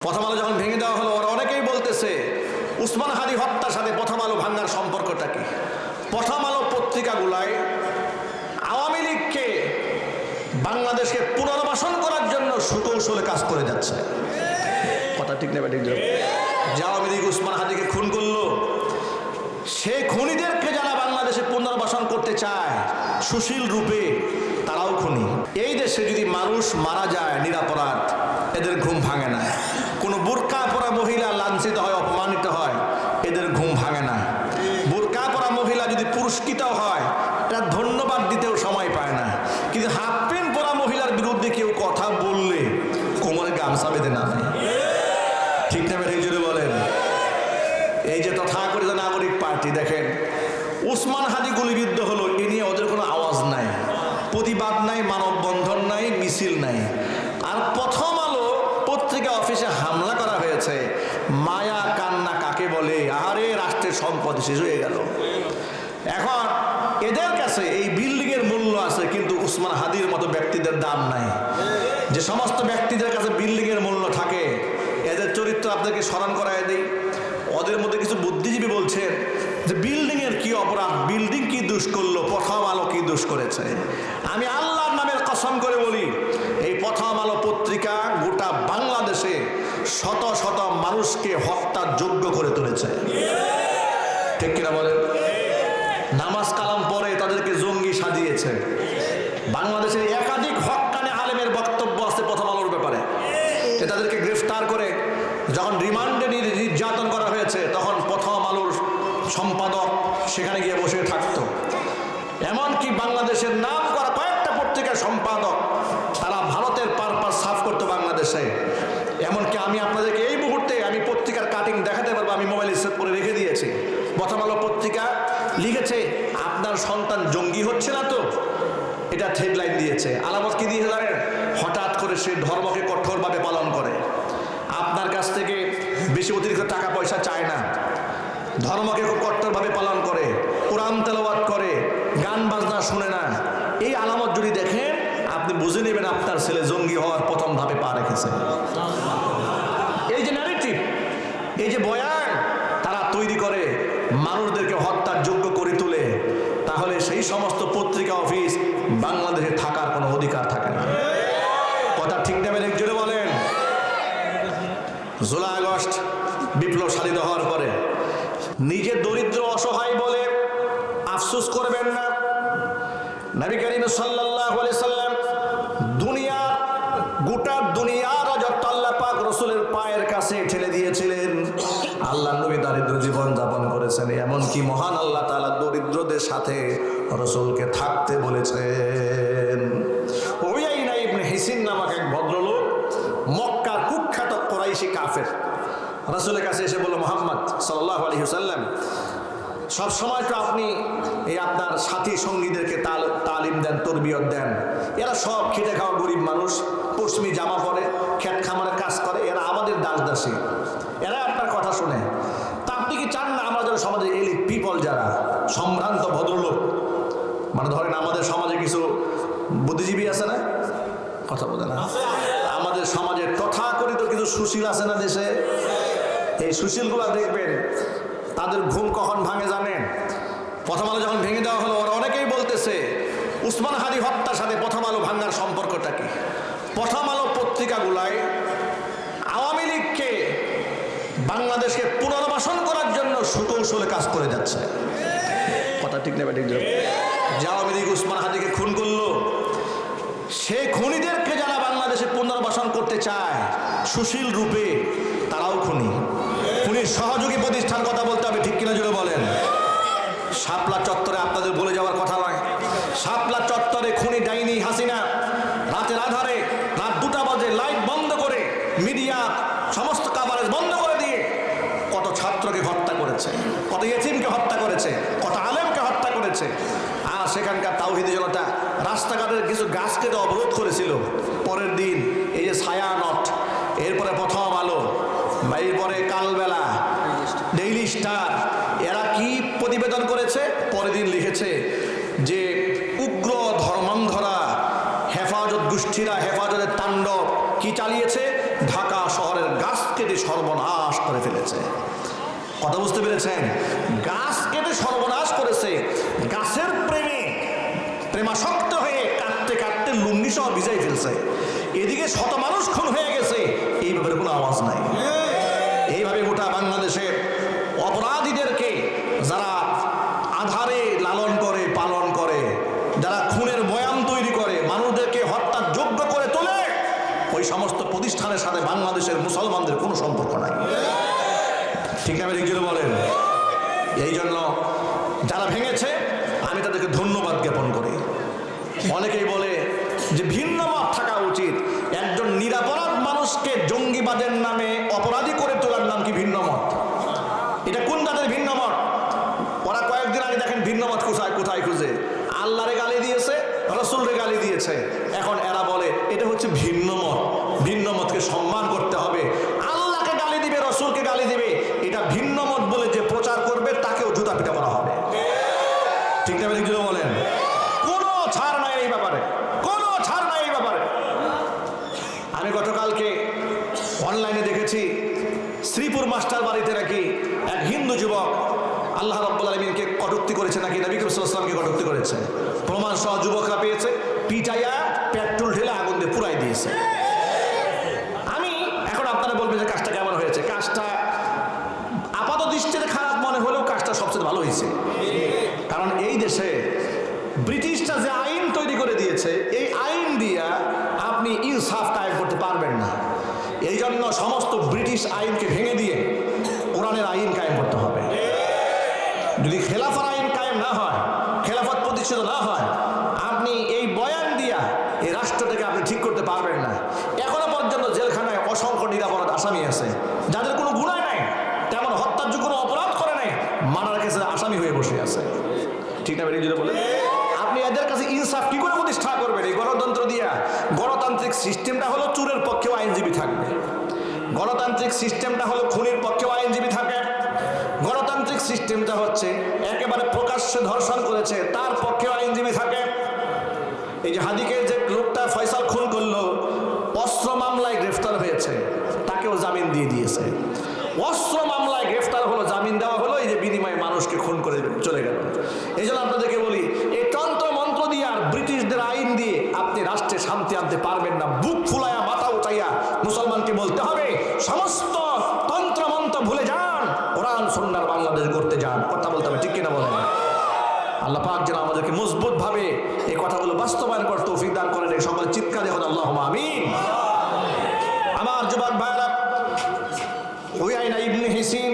প্রথম আলো যখন ভেঙে দেওয়া হলো, ওরা অনেকেই বলতেছে উসমান হাদি হত্যার সাথে প্রথম আলো ভাঙার সম্পর্কটা কি? প্রথম আলো পত্রিকাগুলায় আওয়ামী লীগকে বাংলাদেশকে পুনর্বাসন করার জন্য সুকৌশলে কাজ করে যাচ্ছে। কথা ঠিক নেবে ঠিক যাবে। যে আওয়ামী লীগ উসমান হাদিকে খুন করলো, সে খুনিদেরকে যারা বাংলাদেশে পুনর্বাসন করতে চায় সুশীল রূপে, তারাও খুনি। এই দেশে যদি মানুষ মারা যায় নিরাপরাধ, এদের ঘুম ভাঙে না। কোনো বোরকা পরা মহিলা লাঞ্ছিত হয়, অপমানিত হয়, এদের ঘুম ভাঙে না। বোরকা পরা মহিলা যদি পুরস্কৃত হয়, তার ধন্যবাদ দিতেও সময় পায় না। কিন্তু হাফ প্যান্ট পরা মহিলার বিরুদ্ধে কেউ কথা বললে কোমরে গামছা বেঁধে নামে। ঠিক না বেঠিক জুড়ে বলেন? এই যে তথাকথিত নাগরিক পার্টি, দেখেন উসমান হাদি গুলিবিদ্ধ হলো, এ নিয়ে ওদের কোনো আওয়াজ নাই, প্রতিবাদ নাই, মানববন্ধন নাই, মিছিল নাই। আর প্রথম আলো পত্রিকা অফিসে হামলা করা হয়েছে। মায়া কান্না কাকে বলে? আরে রাষ্ট্রের সম্পদ শেষ হয়ে গেল। এখন এদের কাছে এই বিল্ডিং এর মূল্য আছে, কিন্তু উসমান হাদির মতো ব্যক্তিদের দাম নাই। যে সমস্ত ব্যক্তিদের কাছে বিল্ডিং এর মূল্য থাকে, এদের চরিত্র আপনাদেরকে স্মরণ করায় দেই। ওদের মধ্যে কিছু বুদ্ধিজীবী বলছেন যে বিল্ডিং এর কি অপরাধ, বিল্ডিং কি দোষ করলো, প্রথম আলো কি দোষ করেছে? আমি আল্লাহর নামের কসম করে বলি, এই প্রথম আলো পত্রিকা গোটা বাংলাদেশে শত শত মানুষকে হত্যার যোগ্য করে তুলেছে। ঠিক কিনা বলেন? নামাজ কালাম পরে তাদেরকে জঙ্গি সাজিয়েছে। বাংলাদেশের একাধিক হক্কানে আলেমের বক্তব্য আছে প্রথম আলোর ব্যাপারে। তাদেরকে গ্রেফতার করে যখন রিমান্ডে নির্যাতন করা হয়েছে, তখন প্রথম আলোর সম্পাদক সেখানে গিয়ে বসে থাকতো। এমনকি বাংলাদেশের নাম করা কয়েকটা পত্রিকার সম্পাদক, তারা ভারতের পারপাস সাফ করতো বাংলাদেশে। এমনকি আমি আপনাদেরকে এই মুহূর্তে আমি পত্রিকার কাটিং দেখাতে পারবো, আমি মোবাইল সেভ করে রেখে দিয়েছি। প্রথম আলো পত্রিকা লিখেছে, আপনার সন্তান জঙ্গি হচ্ছে না তো? এটা হেডলাইন দিয়েছে। আলামত কি দিয়েছে জানেন? হঠাৎ করে সে ধর্মকে কঠোরভাবে পালন করে, আপনার কাছ থেকে বেশি অতিরিক্ত টাকা পয়সা চায় না, ধর্মকে খুব কঠোরভাবে পালন করে, কোরআন তেলাওয়াত করে, গান বাজনা শুনে না। এই আলামত যদি দেখেন, আপনি বুঝে নেবেন আপনার ছেলে জঙ্গি হওয়ার প্রথম ধাপে পা রেখেছে। এই যে ন্যারেটিভ, এই যে বয়ান তারা তৈরি করে, মানুষদেরকে হত্যার যোগ্য করে তোলে, তাহলে সেই সমস্ত পত্রিকা অফিস বাংলাদেশে থাকার কোনো অধিকার থাকে না। কথা ঠিক নেবেন? জোরে বলেন। জুলাই আগস্ট বিপ্লব সাধিত হওয়ার পরে নিজে দরিদ্র অসহায় বলে আফসোস করবেন না। নবী করিম সাল্লাল্লাহু আলাইহি সাল্লাম দুনিয়ার গোটা দুনিয়ার রাজত্ব আল্লাহ পাক রাসূলের পায়ের কাছে ঠেলে দিয়েছিলেন। আল্লাহ নবী দারিদ্র জীবন যাপন করেছেন। এমনকি মহান আল্লাহ তাআলা দরিদ্রদের সাথে রাসূলকে থাকতে বলেছেন। উয়াইনা ইবনে হিসিন নামক এক ভদ্রলোক, মক্কার কুখ্যাত কুরাইশি কাফের, রাসূলের কাছে এসে বলল, মুহাম্মদ সাল্লাল্লাহু আলাইহি ওয়াসাল্লাম, সব সময় তো আপনি এই আপনার সাথী সঙ্গীদেরকে তালিম দেন, তরবিয়ত দেন, এরা সব খেটে খাওয়া গরিব মানুষ, পশ্চিমী জামা পরে, খেত খামারে কাজ করে, এরা আমাদের দাস দাসী, এরা আপনার কথা শুনে। তা আপনি কি চান না আমরা যারা সমাজে এলিট পিপল, যারা সম্ভ্রান্ত ভদ্রলোক, মানে ধরেন আমাদের সমাজে কিছু বুদ্ধিজীবী আছে না, কথা বলে না, আমাদের সমাজে তথাকথিত কিছু সুশীল আছে না দেশে, এই সুশীলগুলা দেখবেন তাদের ঘুম কখন ভাঙে জানেন? প্রথম আলো যখন ভেঙে দেওয়া হলো, ওরা অনেকেই বলতেছে উসমান হাদি হত্যার সাথে প্রথম আলো ভাঙার সম্পর্কটা কি? প্রথম আলো পত্রিকাগুলায় আওয়ামী লীগকে বাংলাদেশকে পুনর্বাসন করার জন্য সুকৌশলে কাজ করে যাচ্ছে। কথা ঠিক নেবে ঠিক যাবে। যে আওয়ামী লীগ উসমান হাদিকে খুন করলো, সে খুনিদেরকে যারা বাংলাদেশে পুনর্বাসন করতে চায় সুশীল রূপে, তারাও খুনি। খুনির সহযোগী প্রতিষ্ঠান কথা বলতে হবে, ঠিক কিনা জুড়ে বলেন? শাপলা চত্বরে আপনাদের বলে যাওয়ার কথা নয়, শাপলা চত্বরে খুনি ডাইনি হাসিনা রাতের আধারে, রাত 2টা বাজে লাইট বন্ধ করে, মিডিয়া সমস্ত কাভারেজ বন্ধ করে দিয়ে কত ছাত্রকে হত্যা করেছে, কত ইয়েতিমকে হত্যা করেছে, কত আলেমকে হত্যা করেছে। আর সেখানকার তাওহীদি জনতা রাস্তাঘাটের কিছু গাছ কেটে অবরোধ করেছিল। পরের দিন এই যে ছায়ানট, এরপরে প্রথম আলো, এরপরে কালবেলা, ডেইলি স্টার, এরা কি প্রতিবেদন করেছে? পরের দিন লিখেছে যে উগ্র ধর্মান্ধরা হেফাজত গোষ্ঠীরা হেফাজতের তাণ্ডব কি চালিয়েছে? ঢাকা শহরের গাছ কেটে সর্বনাশ করে ফেলেছে। কথা বুঝতে পেরেছেন? গাছ কেটে সর্বনাশ করেছে। গাছের প্রেমাসক্ত হয়ে কাটতে কাটতে লুঙ্গি সহ ভিজাই ফেলছে। এদিকে শত মানুষ খুন হয়ে গেছে, এই ব্যাপারে কোনো আওয়াজ নাই। এইভাবে গোটা বাংলাদেশের অপরাধীদেরকে যারা আধারে লালন করে পালন করে, যারা খুনের বয়ান তৈরি করে, মানুষদেরকে হত্যার যোগ্য করে তোলে, ওই সমস্ত প্রতিষ্ঠানের সাথে বাংলাদেশের মুসলমানদের কোনো সম্পর্ক নাই। ঠিক না? ঠিক বলেন। এই জন্য যারা ভেঙেছে আমি তাদেরকে ধন্যবাদ জ্ঞাপন করি। অনেকেই বলে যে ভিন্ন মত থাকা উচিত। একজন নিরাপরাধ মানুষকে জঙ্গিবাদের নামে অপরাধী করে তোলার নাম কি ভিন্ন মত? এটা কোন তাদের ভিন্ন মত? ওরা কয়েকদিন আগে দেখেন ভিন্ন মত কোথায় কোথায় খুঁজে আল্লাহরে গালি দিয়েছে, রাসূলরে গালি দিয়েছে। এখন এরা বলে এটা হচ্ছে ভিন্ন মত। ভিন্ন মতকে সম্মান করতে হবে। আল্লাহকে গালি দিবে, রাসূলকে গালি দিবে, এটা ভিন্ন মত বলে যে প্রচার করবে তাকেও জুতা পিটা করা হবে। ঠিক না? ঠিক বলেন। কোনো ছাড় নাই এই ব্যাপারে, কোনো ছাড় নাই এই ব্যাপারে। আমি গতকালকে অনলাইনে দেখেছি শ্রীপুর মাস্টার বাড়িতে নাকি এক হিন্দু যুবক আল্লাহ রাব্বুল আলামিনকে কটূক্তি করেছে, নাকি নবী করিম সাল্লাল্লাহু আলাইহি ওয়াসাল্লামকে কটূক্তি করেছে। প্রমাণ সহ যুবকরা পেয়েছে, পিটাইয়া পেট্রোল ঢেলে আগুন দিয়ে পুরাই দিয়েছে। আমি এখন আপনারা বলবেন যে কাজটা কেমন হয়েছে। কাজটা আপাত দৃষ্টিতে খারাপ মনে হলেও কাজটা সবচেয়ে ভালো হয়েছে। কারণ এই দেশে ব্রিটিশরা যে আইন তৈরি করে দিয়েছে, এই আইন দিয়া আপনি ইনসাফ কায়েম করতে পারবেন না। এই জন্য সমস্ত ব্রিটিশ আইনকে ভেঙে দিয়ে কোরআনের আইন কায়েম করতে হবে। যদি খেলাফত আইন কায়েম না হয়, খেলাফত প্রতিষ্ঠিত না হয়, আপনি এই বয়ান দিয়া এই রাষ্ট্রটাকে আপনি ঠিক করতে পারবেন না। এখনো পর্যন্ত জেলখানায় অসংখ্য নিরাপরাধ আসামি আছে, যাদের কোনো গুনাহ নাই, তেমন হত্যার কোনো অপরাধ করে নাই, মার্ডার কেসে আসামি হয়ে বসে আছে। ঠিক না? যদি বলে আপনি এদের কাছে ইনসাফ কি করে প্রতিষ্ঠা করবেন? এই গণতন্ত্র দিয়া। গণতান্ত্রিক সিস্টেমটা হলো চোরের পক্ষেও আইনজীবী থাকবে, গণতান্ত্রিক সিস্টেমটা হলো খুনির পক্ষেও আইনজীবী থাকে, গণতান্ত্রিক সিস্টেমটা হচ্ছে একেবারে প্রকাশ্যে ধর্ষণ করেছে তার পক্ষেও আইনজীবী থাকে। এই যে হাদিকের যে লোকটা ফয়সাল খুন করলো, অস্ত্র মামলায় গ্রেফতার হয়েছে, তাকেও জামিন দিয়ে দিয়েছে। অস্ত্র মামলায় গ্রেফতার হলো, জামিন দেওয়া হলো, এই যে বিনিময়ে মানুষকে খুন করে চলে গেল। এই জন্য আপনাদেরকে বলি, এই তন্ত্র মন্ত্র দিয়ে আর ব্রিটিশদের আইন দিয়ে আপনি রাষ্ট্রে শান্তি আনতে পারবেন না। বুক ফুলাইয়া মাথা উঠাইয়া মুসলমানকে বলতে হবে সমস্ত তন্ত্র মন্ত্র ভুলে যান, কোরআন সুন্নাহর বাংলাদেশ করতে যান। কথা বলতে হবে, ঠিক কিনা বলেন? আল্লাহ পাক যেন আমাদেরকে মজবুত ভাবে এই কথাগুলো বাস্তবায়ন করার তৌফিক দান করেন। এই সকলে চিৎকার দিয়ে আল্লাহুম্মা আমিন। আমার যুবক ভাইরা, উয়াইনা ইবনে হিসিন